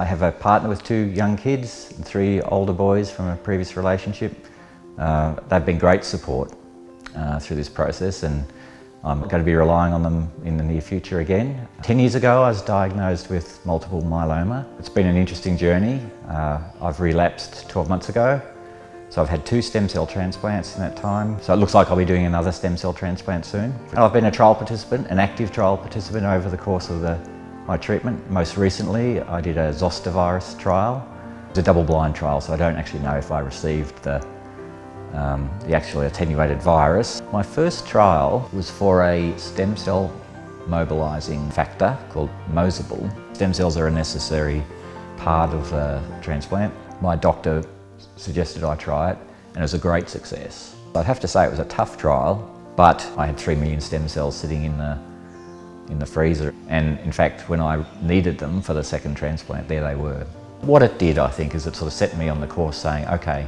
I have a partner with 2 young kids and 3 older boys from a previous relationship. They've been great support through this process, and I'm going to be relying on them in the near future again. 10 years ago I was diagnosed with multiple myeloma. It's been an interesting journey. I've relapsed 12 months ago. So I've had 2 stem cell transplants in that time. So it looks like I'll be doing another stem cell transplant soon. I've been a trial participant, an active trial participant over the course of my treatment. Most recently, I did a zoster virus trial. It's a double-blind trial, so I don't actually know if I received the actually attenuated virus. My first trial was for a stem cell mobilising factor called mosable. Stem cells are a necessary part of the transplant. My doctor suggested I try it, and it was a great success. I'd have to say it was a tough trial, but I had 3 million stem cells sitting in the freezer, and in fact when I needed them for the second transplant, there they were. What it did, I think, is it sort of set me on the course saying, okay,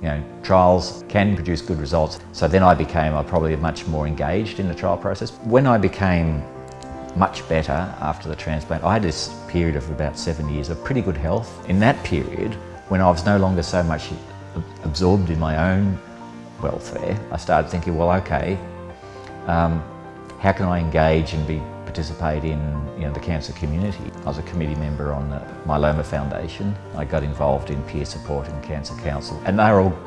you know, trials can produce good results. So then I became probably much more engaged in the trial process. When I became much better after the transplant, I had this period of about 7 years of pretty good health. In that period, when I was no longer so much absorbed in my own welfare, I started thinking, well, okay, how can I engage and participate in the cancer community? I was a committee member on the Myeloma Foundation. I got involved in peer support and cancer council, and they're all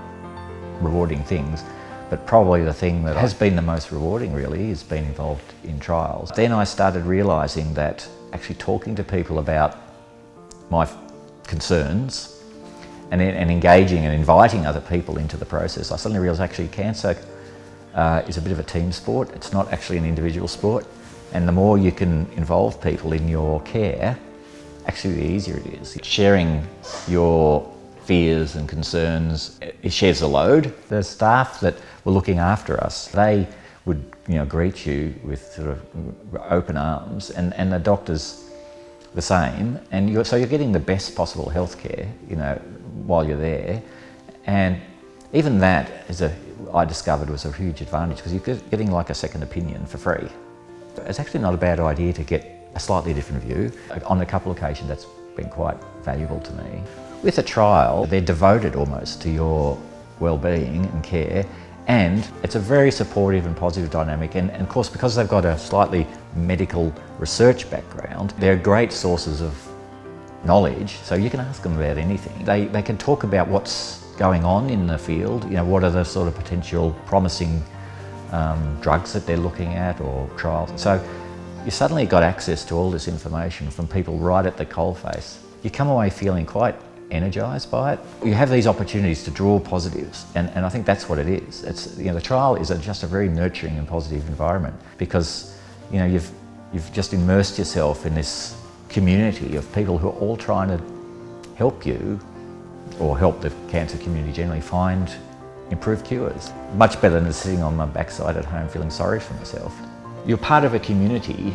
rewarding things, but probably the thing that has been the most rewarding really is being involved in trials. Then I started realising that actually talking to people about my concerns and engaging and inviting other people into the process, I suddenly realised actually cancer is a bit of a team sport. It's not actually an individual sport, and the more you can involve people in your care, actually the easier it is. Sharing your fears and concerns, it shares the load. The staff that were looking after us, they would greet you with sort of open arms, and the doctors the same, and so you're getting the best possible health care while you're there. And even that I discovered was a huge advantage, because you're getting like a second opinion for free. It's actually not a bad idea to get a slightly different view. On a couple of occasions that's been quite valuable to me. With a trial, they're devoted almost to your well-being and care, and it's a very supportive and positive dynamic, and of course because they've got a slightly medical research background, they're great sources of knowledge, so you can ask them about anything. They can talk about what's going on in the field, what are the sort of potential promising drugs that they're looking at or trials. So you suddenly got access to all this information from people right at the coalface. You come away feeling quite energised by it. You have these opportunities to draw positives, and I think that's what it is. It's the trial is just a very nurturing and positive environment, because you've just immersed yourself in this community of people who are all trying to help you, or help the cancer community generally, find improved cures. Much better than sitting on my backside at home feeling sorry for myself. You're part of a community,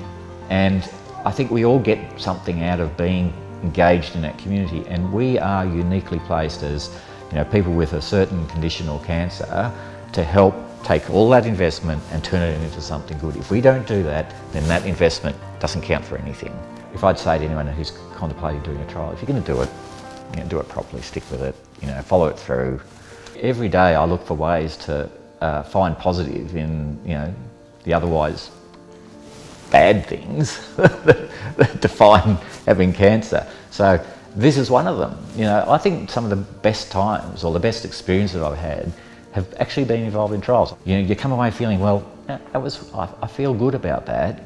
and I think we all get something out of being engaged in that community, and we are uniquely placed as people with a certain condition or cancer to help take all that investment and turn it into something good. If we don't do that, then that investment doesn't count for anything. If I'd say to anyone who's contemplating doing a trial, if you're going to do it, do it properly, stick with it, follow it through. Every day I look for ways to find positive in the otherwise bad things that define having cancer. So this is one of them. I think some of the best times or the best experiences I've had have actually been involved in trials. You come away feeling, well, I feel good about that.